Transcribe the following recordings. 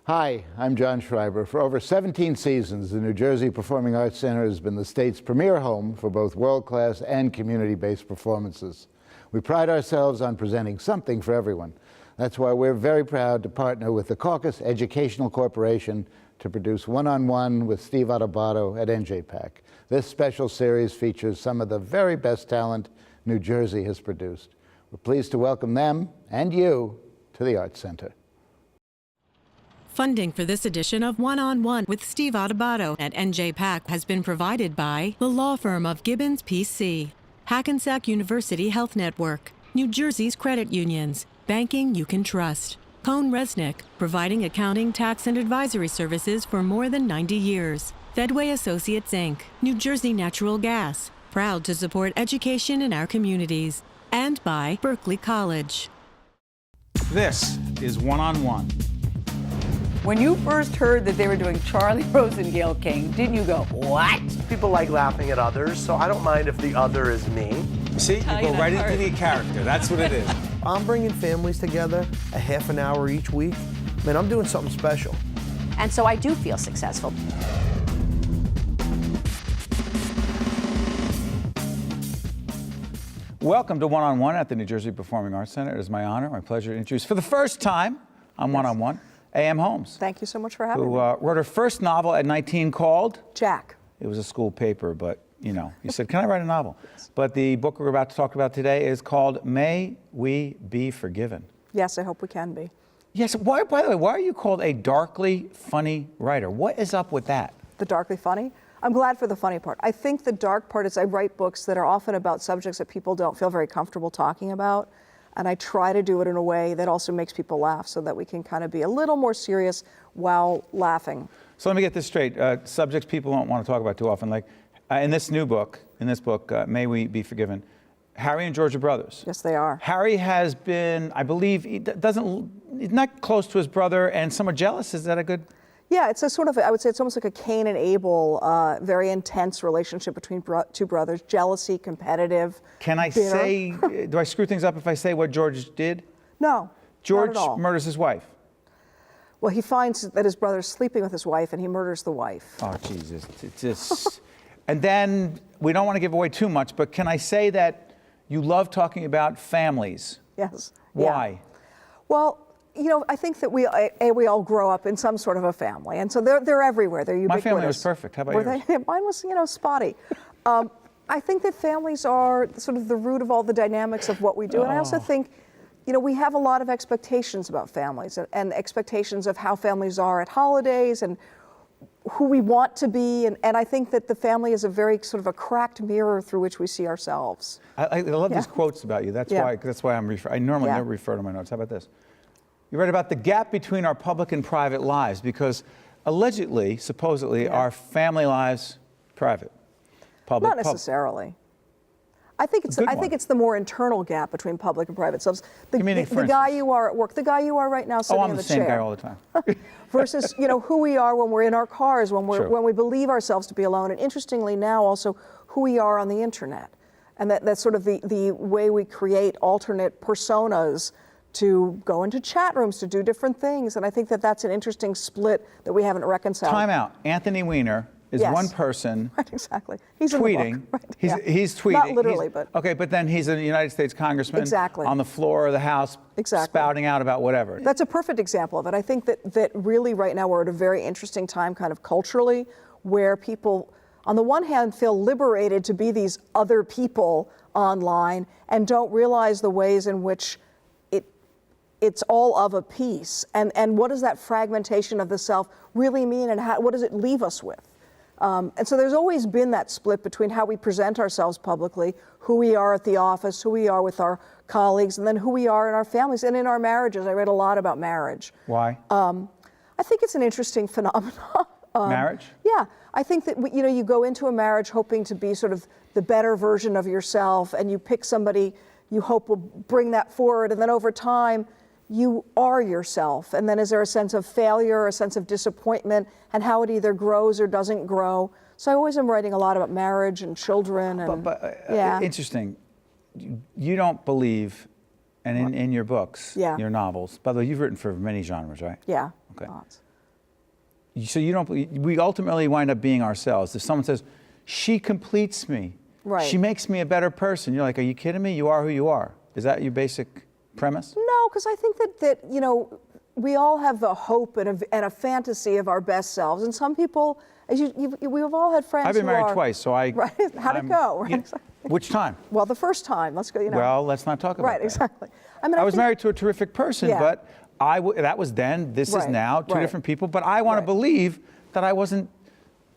Hi, I'm John Schreiber. For over 17 seasons, the New Jersey Performing Arts Center has been the state's premier home for both world-class and community-based performances. We pride ourselves on presenting something for everyone. That's why we're very proud to partner with the Caucus Educational Corporation to produce One-on-One with Steve Adubato at NJPAC. This special series features some of the very best talent New Jersey has produced. We're pleased to welcome them and you to the Arts Center. Funding for this edition of One-on-One with Steve Adubato at NJPAC has been provided by the law firm of Gibbons PC, Hackensack University Health Network, New Jersey's credit unions, banking you can trust, Cohn Resnick, providing accounting, tax, and advisory services for more than 90 years, Fedway Associates, Inc., New Jersey Natural Gas, proud to support education in our communities, and by Berkeley College. This is One-on-One. When you first heard that they were doing Charlie Rose and Gayle King, didn't you go, what? People like laughing at others, so I don't mind if the other is me. See, you go right into the character. That's what it is. I'm bringing families together a half an hour each week. Man, I'm doing something special. And so I do feel successful. Welcome to One-on-One at the New Jersey Performing Arts Center. It is my honor, my pleasure to introduce for the first time on One-on-One, A.M. Holmes. Thank you so much for having who me. wrote her first novel at 19 called? Jack. It was a school paper, but you know, you said, can I write a novel? But the book we're about to talk about today is called May We Be Forgiven. Yes, I hope we can be. Yes, why, by the way, why are you called a darkly funny writer? What is up with that? The darkly funny? I'm glad for the funny part. I think the dark part is I write books that are often about subjects that people don't feel very comfortable talking about. And I try to do it in a way that also makes people laugh so that we can kind of be a little more serious while laughing. So let me get this straight. Subjects people don't want to talk about too often. Like in this book, May We Be Forgiven, Harry and George are brothers. Yes, they are. Harry has been, I believe, he's not close to his brother and somewhat jealous. Is that a good? Yeah, it's a sort of, I would say it's almost like a Cain and Abel, very intense relationship between two brothers, jealousy, competitive, Can I bitter. say, do I screw things up if I say what George did? No, George not at all. murders his wife. Well, he finds that his brother's sleeping with his wife and he murders the wife. Oh, Jesus. It's just, and then we don't want to give away too much, but can I say that you love talking about families? Yes. Why? Yeah. Well, you know, I think that we all grow up in some sort of a family, and so they're everywhere. They're ubiquitous. My family was perfect. How about yours? Mine was, you know, spotty. I think that families are sort of the root of all the dynamics of what we do, and I also think, you know, we have a lot of expectations about families and expectations of how families are at holidays and who we want to be, and I think that the family is a very sort of a cracked mirror through which we see ourselves. I love these quotes about you. That's why I normally never refer to my notes. How about this? You write about the gap between our public and private lives because allegedly, supposedly, our family lives private. Public, Not necessarily. I think it's the more internal gap between public and private selves. The guy you are at work, the guy you are right now sitting in the chair. I'm the same guy all the time. Versus, you know, who we are when we're in our cars, when we believe ourselves to be alone, and interestingly now also who we are on the internet, and that's sort of the way we create alternate personas to go into chat rooms to do different things, and I think that that's an interesting split that we haven't reconciled. Time out. Anthony Weiner is one person. Right, exactly. He's tweeting. In the book. Right, he's tweeting. Not literally, but okay. But then he's a United States congressman. Exactly. On the floor of the House. Exactly. Spouting out about whatever. That's a perfect example of it. I think that really right now we're at a very interesting time, kind of culturally, where people, on the one hand, feel liberated to be these other people online and don't realize the ways in which it's all of a piece, and what does that fragmentation of the self really mean, and what does it leave us with? And so there's always been that split between how we present ourselves publicly, who we are at the office, who we are with our colleagues, and then who we are in our families and in our marriages. I read a lot about marriage. Why? I think it's an interesting phenomenon. Marriage? Yeah, I think that you go into a marriage hoping to be sort of the better version of yourself, and you pick somebody you hope will bring that forward, and then over time, you are yourself, and then is there a sense of failure, a sense of disappointment, and how it either grows or doesn't grow. So I always am writing a lot about marriage and children. And, interesting. You don't believe, and in your books, your novels, by the way, you've written for many genres, right? Yeah. Okay. Lots. So you don't, we ultimately wind up being ourselves. If someone says, she completes me, Right. she makes me a better person, you're like, are you kidding me? You are who you are. Is that your basic premise? No, because I think that you know, we all have a hope and a fantasy of our best selves, and some people, as we've all had friends. I've been who married are, twice, so I. Right? How'd it go? Right? Which time? Well, the first time. Let's go. You know. Well, let's not talk about right, that. Exactly. I mean, I was think, married to a terrific person, Yeah. but that was then. This is Right, now. Two right. different people. But I want to Right. believe that I wasn't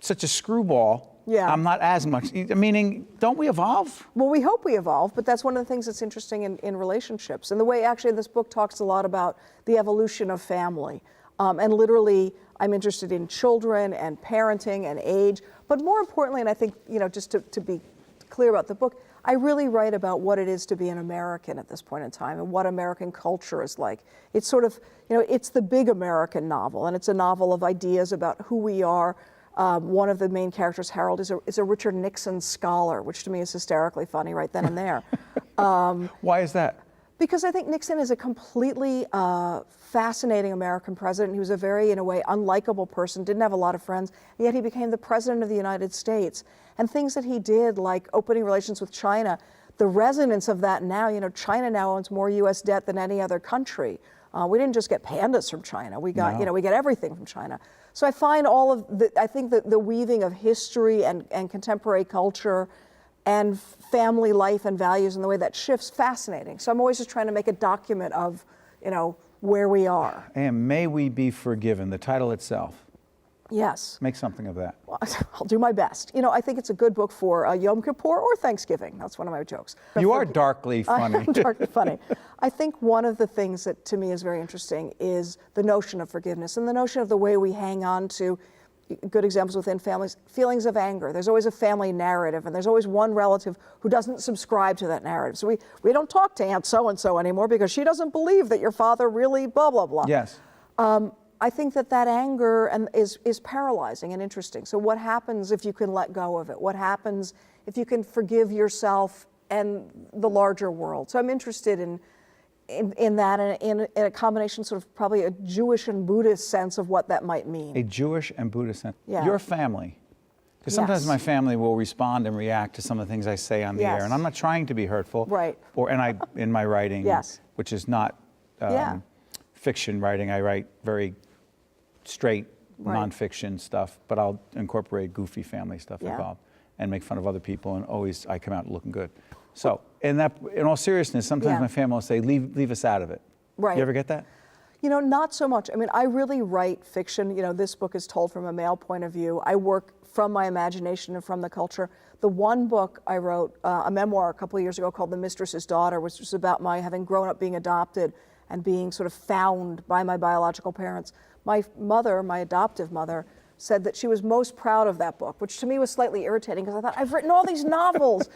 such a screwball. Yeah. I'm not as much. Meaning, don't we evolve? Well, we hope we evolve, but that's one of the things that's interesting in relationships. And the way, actually, this book talks a lot about the evolution of family. And literally, I'm interested in children and parenting and age. But more importantly, and I think, you know, just to be clear about the book, I really write about what it is to be an American at this point in time and what American culture is like. It's sort of, you know, it's the big American novel, and it's a novel of ideas about who we are. One of the main characters, Harold, is a Richard Nixon scholar, which to me is hysterically funny right then and there. Why is that? Because I think Nixon is a completely fascinating American president. He was a very, in a way, unlikable person, didn't have a lot of friends, and yet he became the president of the United States. And things that he did, like opening relations with China, the resonance of that now, you know, China now owns more U.S. debt than any other country. We didn't just get pandas from China. We got, you know, we get everything from China. So I find all of I think that the weaving of history and contemporary culture and family life and values and the way that shifts fascinating. So I'm always just trying to make a document of, you know, where we are. And May We Be Forgiven, the title itself. Yes. Make something of that. Well, I'll do my best. You know, I think it's a good book for Yom Kippur or Thanksgiving. That's one of my jokes. You are darkly funny. I am darkly funny. I think one of the things that to me is very interesting is the notion of forgiveness and the notion of the way we hang on to, good examples within families, feelings of anger. There's always a family narrative, and there's always one relative who doesn't subscribe to that narrative. So we don't talk to Aunt so-and-so anymore because she doesn't believe that your father really blah, blah, blah. Yes. I think that anger is paralyzing and interesting. So what happens if you can let go of it? What happens if you can forgive yourself and the larger world? So I'm interested in that, and in a combination, sort of probably a Jewish and Buddhist sense of what that might mean. A Jewish and Buddhist sense. Yeah. Your family. Because sometimes Yes. my family will respond and react to some of the things I say on the Yes. air, and I'm not trying to be hurtful. Right. In my writing, Yes. which is not Yeah. fiction writing, I write very straight Right. nonfiction stuff, but I'll incorporate goofy family stuff Yeah. involved and make fun of other people, and always I come out looking good. So in all seriousness, sometimes Yeah. my family will say, leave us out of it. Right. You ever get that? You know, not so much. I mean, I really write fiction. You know, this book is told from a male point of view. I work from my imagination and from the culture. The one book I wrote, a memoir a couple of years ago called The Mistress's Daughter, which was about my having grown up being adopted and being sort of found by my biological parents. My mother, my adoptive mother, said that she was most proud of that book, which to me was slightly irritating because I thought, I've written all these novels.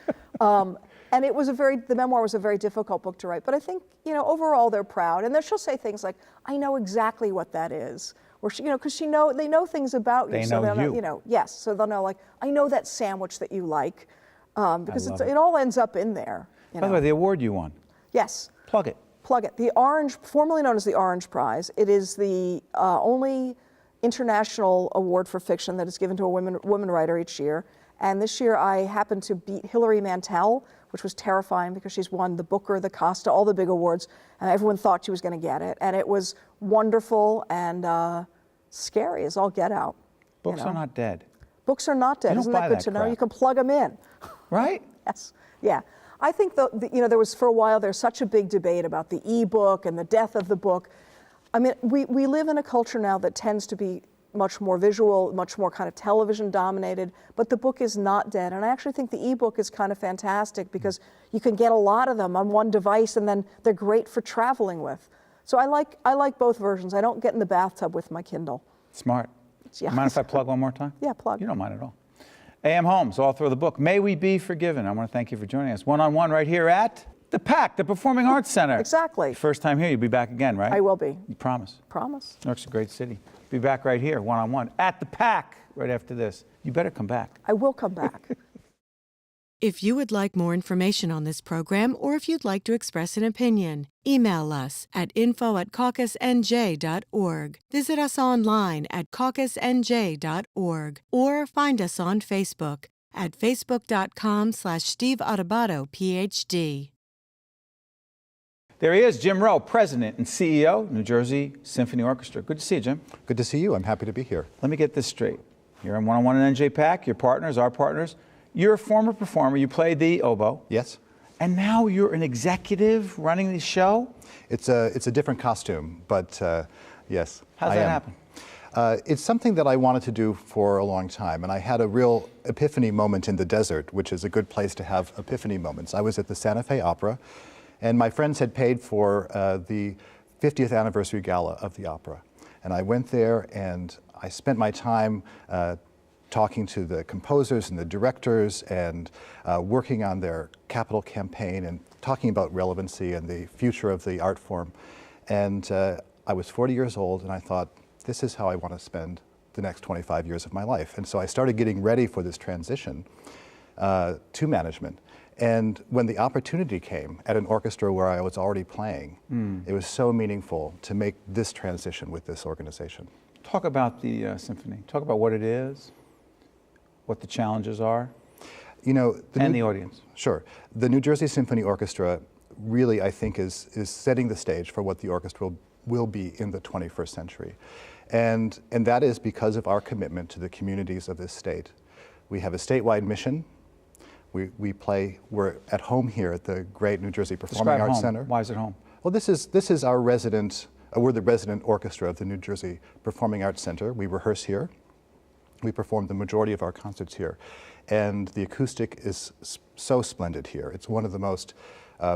And it was the memoir was a very difficult book to write. But I think, you know, overall they're proud. And then she'll say things like, I know exactly what that is. Or, she, you know, because they know things about you. They so know they'll you. You know, yes. So they'll know, like, I know that sandwich that you like. Because love it. it all ends up in there. You By the know. way, the award you won, Yes. plug it. Plug it. The Orange, formerly known as the Orange Prize, it is the only international award for fiction that is given to a woman writer each year. And this year I happened to beat Hilary Mantel, which was terrifying because she's won the Booker, the Costa, all the big awards, and everyone thought she was going to get it. And it was wonderful and scary as all get out. Books are not dead. Books are not dead. You don't Isn't buy that good that to know? crap. You can plug them in. Right? Yes. Yeah. I think you know, there was for a while there's such a big debate about the e-book and the death of the book. I mean, we live in a culture now that tends to be much more visual, much more kind of television dominated, but the book is not dead. And I actually think the e-book is kind of fantastic because you can get a lot of them on one device, and then they're great for traveling with. So I like both versions. I don't get in the bathtub with my Kindle. Smart. Yeah. Mind if I plug one more time? Yeah, plug. You don't mind at all. A.M. Holmes, author of the book, May We Be Forgiven. I want to thank you for joining us one-on-one right here at the PAC, the Performing Arts Center. Exactly. First time here, you'll be back again, right? I will be. You promise? Promise. New York's a great city. Be back right here, one-on-one, at the PAC, right after this. You better come back. I will come back. If you would like more information on this program, or if you'd like to express an opinion, email us at info@caucusnj.org. Visit us online at caucusnj.org, or find us on Facebook at facebook.com/Steve Adubato, PhD. There he is, Jim Rowe, President and CEO, New Jersey Symphony Orchestra. Good to see you, Jim. Good to see you. I'm happy to be here. Let me get this straight. You're on one-on-one in NJPAC, your partners, our partners. You're a former performer. You played the oboe. Yes. And now you're an executive running the show? It's a different costume, but yes. How's that happen? It's something that I wanted to do for a long time, and I had a real epiphany moment in the desert, which is a good place to have epiphany moments. I was at the Santa Fe Opera, and my friends had paid for the 50th anniversary gala of the opera. And I went there and I spent my time talking to the composers and the directors and working on their capital campaign and talking about relevancy and the future of the art form. And I was 40 years old, and I thought, this is how I want to spend the next 25 years of my life. And so I started getting ready for this transition to management. And when the opportunity came at an orchestra where I was already playing, it was so meaningful to make this transition with this organization. Talk about the symphony. Talk about what it is, what the challenges are, and the audience. Sure. The New Jersey Symphony Orchestra really, I think, is setting the stage for what the orchestra will be in the 21st century. And that is because of our commitment to the communities of this state. We have a statewide mission. We're at home here at the great New Jersey Performing Arts Center. Why is it home? Well, this is our resident, we're the resident orchestra of the New Jersey Performing Arts Center. We rehearse here. We perform the majority of our concerts here. And the acoustic is so splendid here. It's one of the most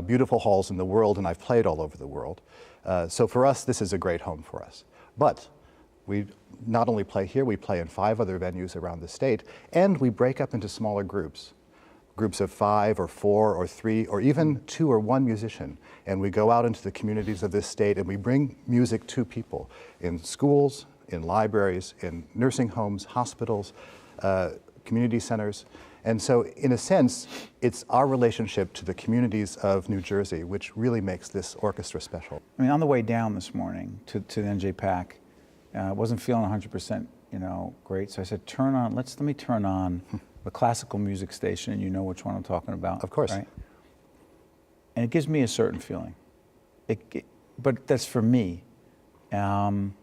beautiful halls in the world, and I've played all over the world. So for us, this is a great home for us. But we not only play here, we play in 5 other venues around the state, and we break up into smaller groups of 5 or 4 or 3 or even 2 or 1 musician. And we go out into the communities of this state and we bring music to people in schools, in libraries, in nursing homes, hospitals, community centers. And so in a sense, it's our relationship to the communities of New Jersey which really makes this orchestra special. I mean, on the way down this morning to the NJPAC, I wasn't feeling 100%, great. So I said, let me turn on the classical music station, and you know which one I'm talking about. Of course. Right? And it gives me a certain feeling. But that's for me. And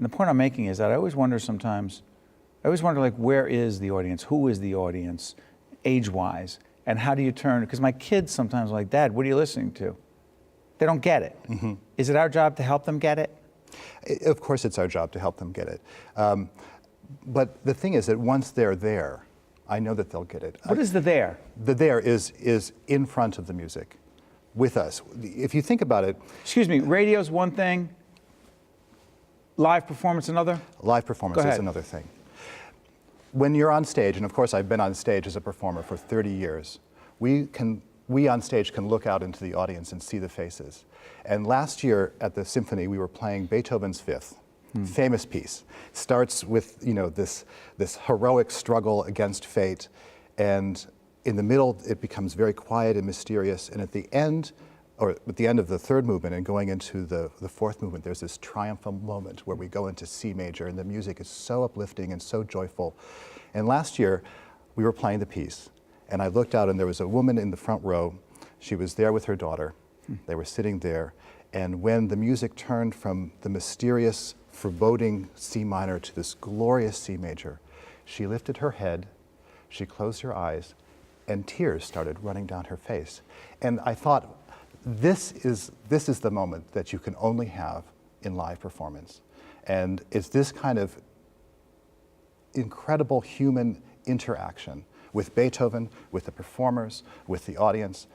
the point I'm making is that I always wonder sometimes, like, where is the audience? Who is the audience, age-wise? And how do you turn? Because my kids sometimes are like, Dad, what are you listening to? They don't get it. Mm-hmm. Is it our job to help them get it? Of course it's our job to help them get it. But the thing is that once they're there, I know that they'll get it. What is the there? The there is in front of the music, with us. If you think about it... Excuse me, radio's one thing, live performance another? Live performance is another thing. When you're on stage, and of course I've been on stage as a performer for 30 years, we on stage can look out into the audience and see the faces. And last year at the symphony, we were playing Beethoven's Fifth. Famous piece. Starts with this heroic struggle against fate, and in the middle it becomes very quiet and mysterious, and at the end of the 3rd movement and going into the 4th movement, there's this triumphal moment where we go into C major, and the music is so uplifting and so joyful. And last year we were playing the piece, and I looked out and there was a woman in the front row. She was there with her daughter. They were sitting there, and when the music turned from the mysterious, foreboding C minor to this glorious C major, she lifted her head, she closed her eyes, and tears started running down her face. And I thought, this is the moment that you can only have in live performance. And it's this kind of incredible human interaction with Beethoven, with the performers, with the audience.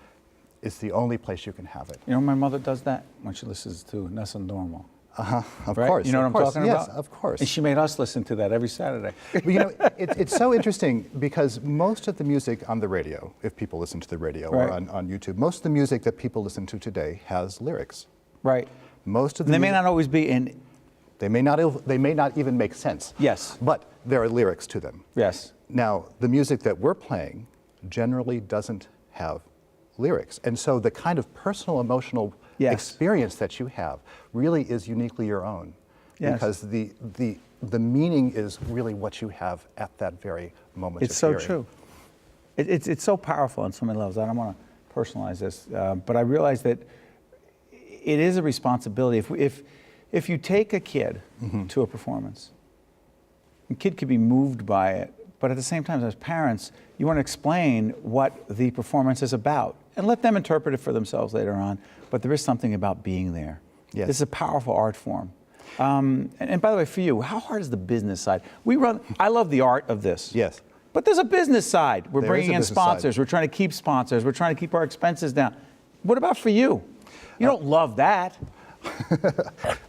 It's the only place you can have it. My mother does that when she listens to Nessun Dorma. Of right? course. You know what I'm talking about? Yes, of course. And she made us listen to that every Saturday. But it's so interesting because most of the music on the radio, if people listen to the radio or on YouTube, most of the music that people listen to today has lyrics. Right. Most of the they may not always be in. They may not even make sense. Yes. But there are lyrics to them. Yes. Now, the music that we're playing generally doesn't have lyrics. And so the kind of personal emotional Yes. experience that you have really is uniquely your own. Yes. Because the meaning is really what you have at that very moment. It's so true. It's so powerful on so many levels. I don't want to personalize this, but I realize that it is a responsibility. If you take a kid to a performance, the kid could be moved by it, but at the same time, as parents, you want to explain what the performance is about and let them interpret it for themselves later on. But there is something about being there. Yes. This is a powerful art form. And by the way, for you, how hard is the business side? I love the art of this. Yes. But there's a business side. We're There is bringing a in business sponsors. side. We're trying to keep sponsors. We're trying to keep our expenses down. What about for you? You don't love that.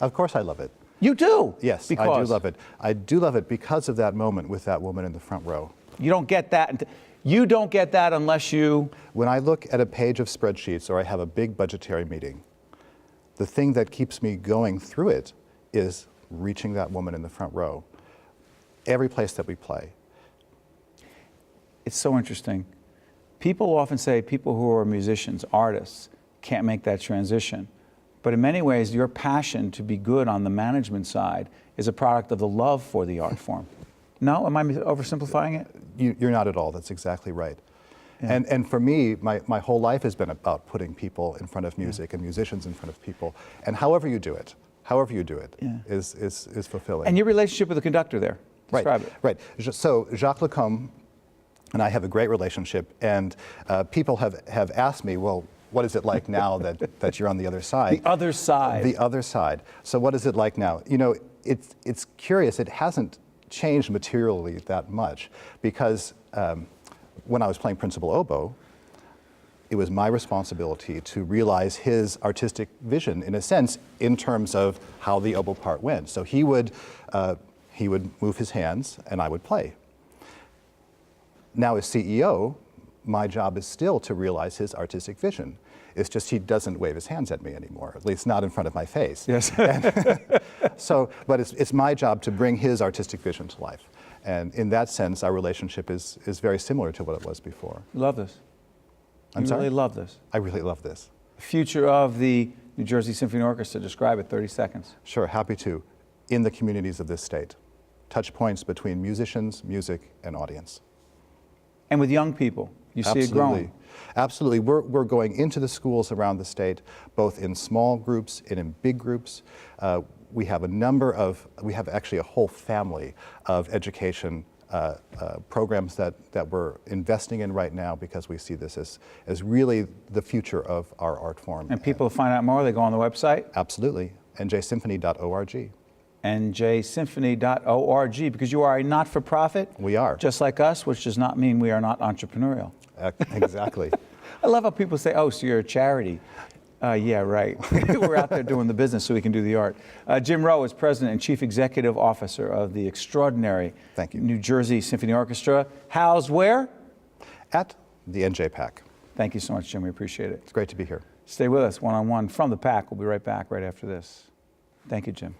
Of course I love it. You do? Yes, because I do love it. I do love it because of that moment with that woman in the front row. You don't get that. You don't get that unless you... When I look at a page of spreadsheets or I have a big budgetary meeting, the thing that keeps me going through it is reaching that woman in the front row. Every place that we play. It's so interesting. People often say people who are musicians, artists, can't make that transition. But in many ways, your passion to be good on the management side is a product of the love for the art form. No? Am I oversimplifying it? You're not at all. That's exactly right. Yeah. And for me, my whole life has been about putting people in front of music and musicians in front of people. And however you do it is fulfilling. And your relationship with the conductor there. Describe it. Right. So Jacques Lacombe and I have a great relationship, and people have asked me, well, what is it like now that you're on the other side? The other side. The other side. So what is it like now? You know, it's curious. It hasn't changed materially that much because when I was playing principal oboe, it was my responsibility to realize his artistic vision, in a sense, in terms of how the oboe part went. So he would move his hands, and I would play. Now, as CEO, my job is still to realize his artistic vision. It's just he doesn't wave his hands at me anymore, at least not in front of my face. Yes. But it's my job to bring his artistic vision to life. And in that sense, our relationship is very similar to what it was before. You love this. I'm sorry? Really love this. I really love this. The future of the New Jersey Symphony Orchestra. Describe it, 30 seconds. Sure, happy to. In the communities of this state. Touch points between musicians, music, and audience. And with young people, you see it growing. Absolutely. We're going into the schools around the state, both in small groups and in big groups. We have actually a whole family of education programs that we're investing in right now because we see this as really the future of our art form. And people find out more, they go on the website? Absolutely. njsymphony.org. njsymphony.org, because you are a not-for-profit. We are. Just like us, which does not mean we are not entrepreneurial. Exactly. I love how people say, oh, so you're a charity. Yeah, right. We're out there doing the business so we can do the art. Jim Rowe is President and Chief Executive Officer of the extraordinary Thank you. New Jersey Symphony Orchestra. Housed where? At the NJ Thank you so much, Jim. We appreciate it. It's great to be here. Stay with us one-on-one from the PAC. We'll be right back right after this. Thank you, Jim.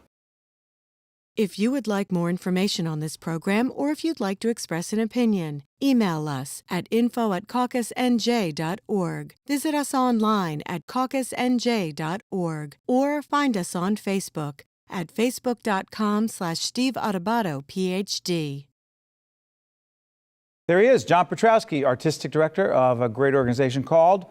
If you would like more information on this program, or if you'd like to express an opinion, email us at info@caucusnj.org. Visit us online at caucusnj.org, or find us on Facebook at facebook.com/Steve Adubato, PhD. There he is, John Pietrowski, Artistic Director of a great organization called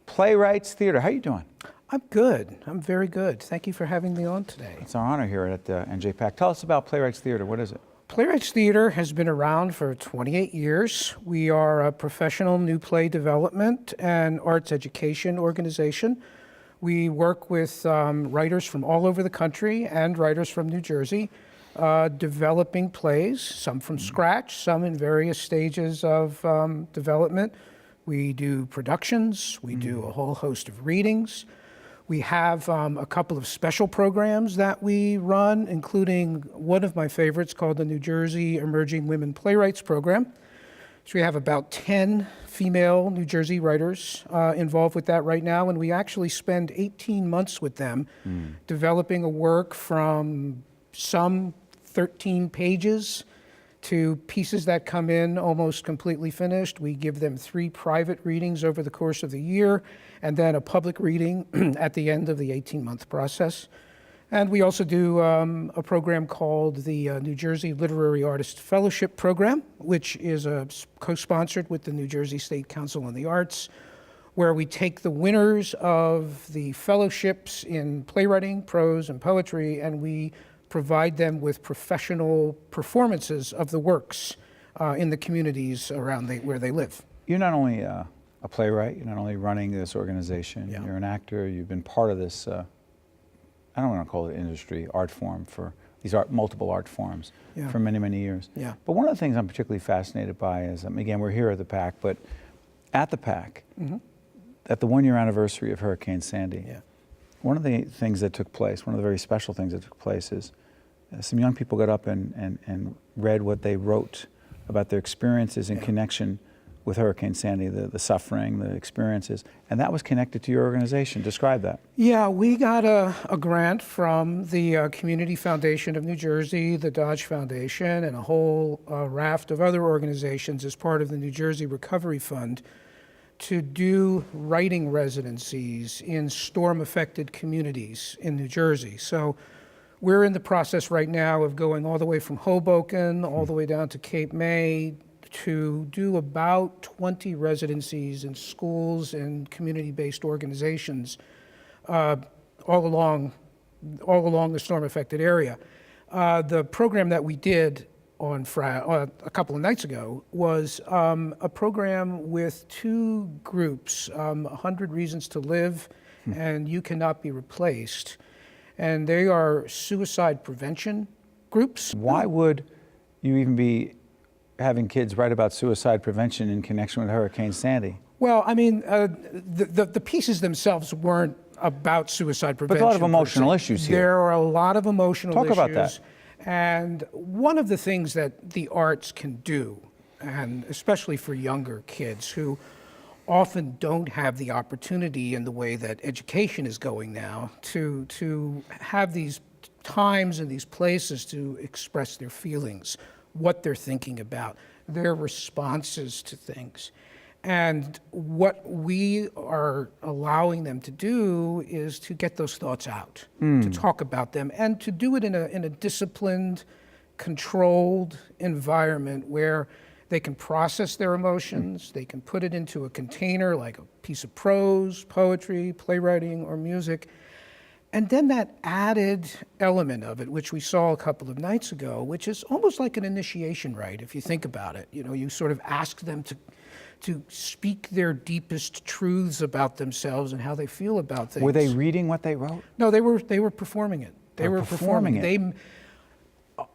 Playwrights Theater. How are you doing? I'm good. I'm very good. Thank you for having me on today. It's our honor here at NJPAC. Tell us about Playwrights Theater. What is it? Playwrights Theater has been around for 28 years. We are a professional new play development and arts education organization. We work with writers from all over the country and writers from New Jersey, developing plays, some from scratch, some in various stages of development. We do productions. We do a whole host of readings. We have a couple of special programs that we run, including one of my favorites called the New Jersey Emerging Women Playwrights Program. So we have about 10 female New Jersey writers involved with that right now, and we actually spend 18 months with them developing a work from some 13 pages to pieces that come in almost completely finished. We give them 3 private readings over the course of the year, and then a public reading at the end of the 18-month process. And we also do a program called the New Jersey Literary Artist Fellowship Program, which is co-sponsored with the New Jersey State Council on the Arts, where we take the winners of the fellowships in playwriting, prose, and poetry, and we provide them with professional performances of the works in the communities around where they live. You're not only a playwright, you're not only running this organization, you're an actor, you've been part of this, I don't want to call it industry, art form for these multiple art forms for many, many years. Yeah. But one of the things I'm particularly fascinated by is, again, we're here at the PAC, but at the PAC, at the 1-year anniversary of Hurricane Sandy, one of the things that took place, one of the very special things that took place is some young people got up and read what they wrote about their experiences in connection with Hurricane Sandy, the suffering, the experiences, and that was connected to your organization. Describe that. Yeah, we got a grant from the Community Foundation of New Jersey, the Dodge Foundation, and a whole raft of other organizations as part of the New Jersey Recovery Fund to do writing residencies in storm-affected communities in New Jersey. So we're in the process right now of going all the way from Hoboken, all the way down to Cape May, to do about 20 residencies in schools and community-based organizations all along the storm-affected area. The program that we did on a couple of nights ago was a program with 2 groups, 100 Reasons to Live and You Cannot Be Replaced. And they are suicide prevention groups. Why would you even be having kids write about suicide prevention in connection with Hurricane Sandy? Well, I mean, the pieces themselves weren't about suicide prevention. But a lot of emotional issues here. There are a lot of emotional issues. Talk about that. And one of the things that the arts can do, and especially for younger kids who often don't have the opportunity in the way that education is going now to have these times and these places to express their feelings, what they're thinking about, their responses to things. And what we are allowing them to do is to get those thoughts out, to talk about them, and to do it in a disciplined, controlled environment where they can process their emotions, they can put it into a container like a piece of prose, poetry, playwriting, or music. And then that added element of it, which we saw a couple of nights ago, which is almost like an initiation rite, if you think about it. You know, you sort of ask them to speak their deepest truths about themselves and how they feel about things. Were they reading what they wrote? No, they were performing it. They were performing it.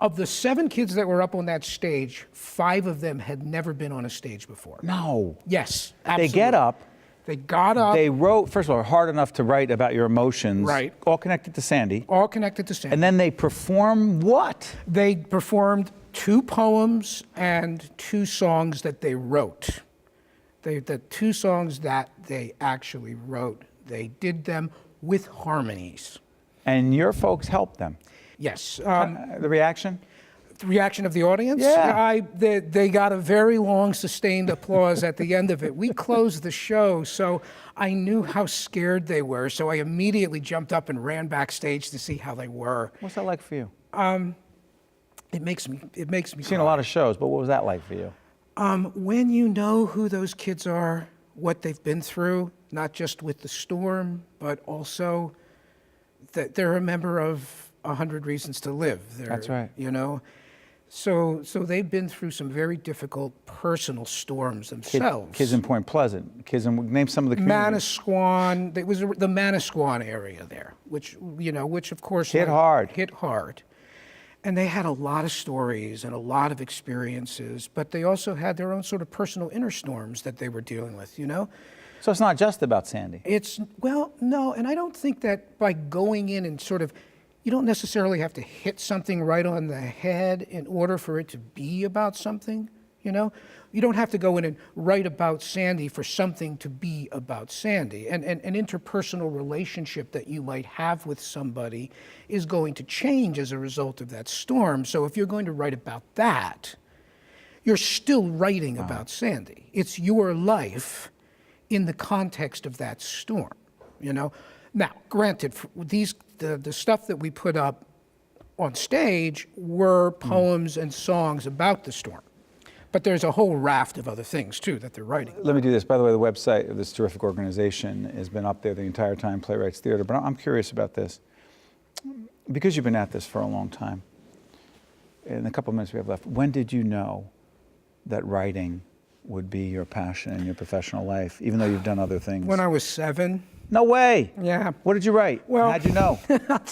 Of the 7 kids that were up on that stage, 5 of them had never been on a stage before. No. Yes, absolutely. They get up. They got up. They wrote, first of all, hard enough to write about your emotions. Right. All connected to Sandy. All connected to Sandy. And then they perform what? They performed 2 poems and 2 songs that they wrote. The 2 songs that they actually wrote, they did them with harmonies. And your folks helped them. Yes. The reaction? The reaction of the audience? Yeah. They got a very long, sustained applause at the end of it. We closed the show, so I knew how scared they were, so I immediately jumped up and ran backstage to see how they were. What's that like for you? It makes me You've seen cry. a lot of shows, but what was that like for you? When you know who those kids are, what they've been through, not just with the storm, but also that they're a member of 100 Reasons to Live. That's right. You know, so they've been through some very difficult personal storms themselves. Kids in Point Pleasant. Kids in, name some of the communities. Manasquan. It was the Manasquan area there, which of course Hit hard. Hit hard. And they had a lot of stories and a lot of experiences, but they also had their own sort of personal inner storms that they were dealing with, you know? So it's not just about Sandy. Well, no, and I don't think that by going in and sort of, you don't necessarily have to hit something right on the head in order for it to be about something, you know? You don't have to go in and write about Sandy for something to be about Sandy. And an interpersonal relationship that you might have with somebody is going to change as a result of that storm. So if you're going to write about that, you're still writing about Sandy. It's your life in the context of that storm, you know? Now, granted, the stuff that we put up on stage were poems and songs about the storm. But there's a whole raft of other things, too, that they're writing. Let me do this. By the way, the website of this terrific organization has been up there the entire time, Playwrights Theater. But I'm curious about this. Because you've been at this for a long time, in the couple of minutes we have left, when did you know that writing would be your passion in your professional life, even though you've done other things? When I was 7. No way! Yeah. What did you write? Well, how'd you know?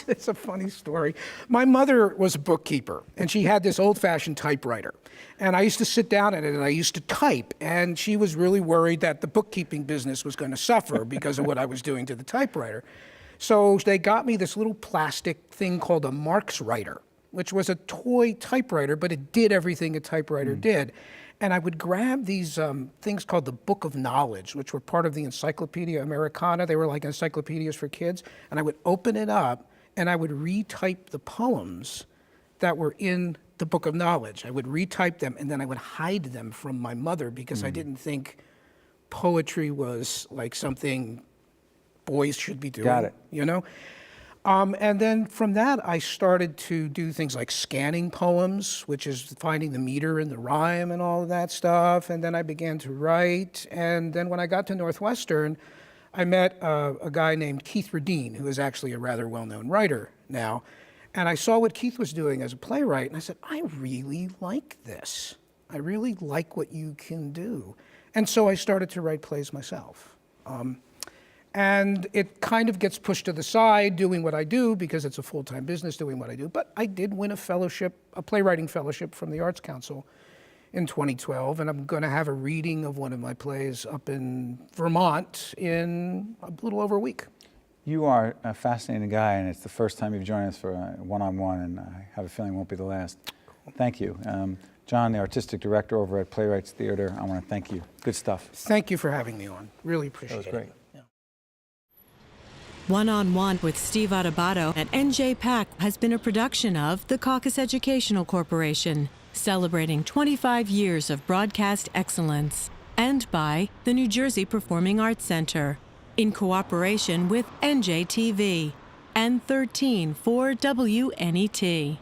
It's a funny story. My mother was a bookkeeper, and she had this old-fashioned typewriter. And I used to sit down at it, and I used to type. And she was really worried that the bookkeeping business was going to suffer because of what I was doing to the typewriter. So they got me this little plastic thing called a Marx writer, which was a toy typewriter, but it did everything a typewriter did. And I would grab these things called the Book of Knowledge, which were part of the Encyclopedia Americana. They were like encyclopedias for kids. And I would open it up, and I would retype the poems that were in the Book of Knowledge. I would retype them, and then I would hide them from my mother because I didn't think poetry was like something boys should be doing. Got it. You know? And then from that, I started to do things like scanning poems, which is finding the meter and the rhyme and all of that stuff. And then I began to write. And then when I got to Northwestern, I met a guy named Keith Radine, who is actually a rather well-known writer now. And I saw what Keith was doing as a playwright, and I said, I really like this. I really like what you can do. And so I started to write plays myself. And it kind of gets pushed to the side doing what I do because it's a full-time business doing what I do. But I did win a fellowship, a playwriting fellowship from the Arts Council in 2012, and I'm going to have a reading of one of my plays up in Vermont in a little over a week. You are a fascinating guy, and it's the first time you've joined us for a one-on-one, and I have a feeling it won't be the last. Thank you. John, the artistic director over at Playwrights Theater, I want to thank you. Good stuff. Thank you for having me on. Really appreciate it. That was great. One-on-One with Steve Adubato at NJ PAC has been a production of the Caucus Educational Corporation, celebrating 25 years of broadcast excellence, and by the New Jersey Performing Arts Center, in cooperation with NJTV and 134 WNET.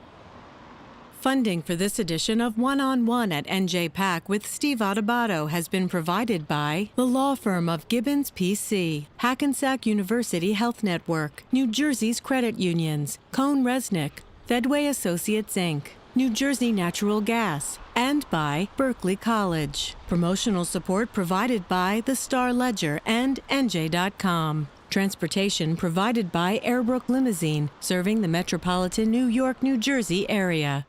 Funding for this edition of One-on-One at NJ PAC with Steve Adubato has been provided by the law firm of Gibbons PC, Hackensack University Health Network, New Jersey's credit unions, Cohn Resnick, Fedway Associates Inc., New Jersey Natural Gas, and by Berkeley College. Promotional support provided by the Star Ledger and NJ.com. Transportation provided by Airbrook Limousine, serving the metropolitan New York, New Jersey area.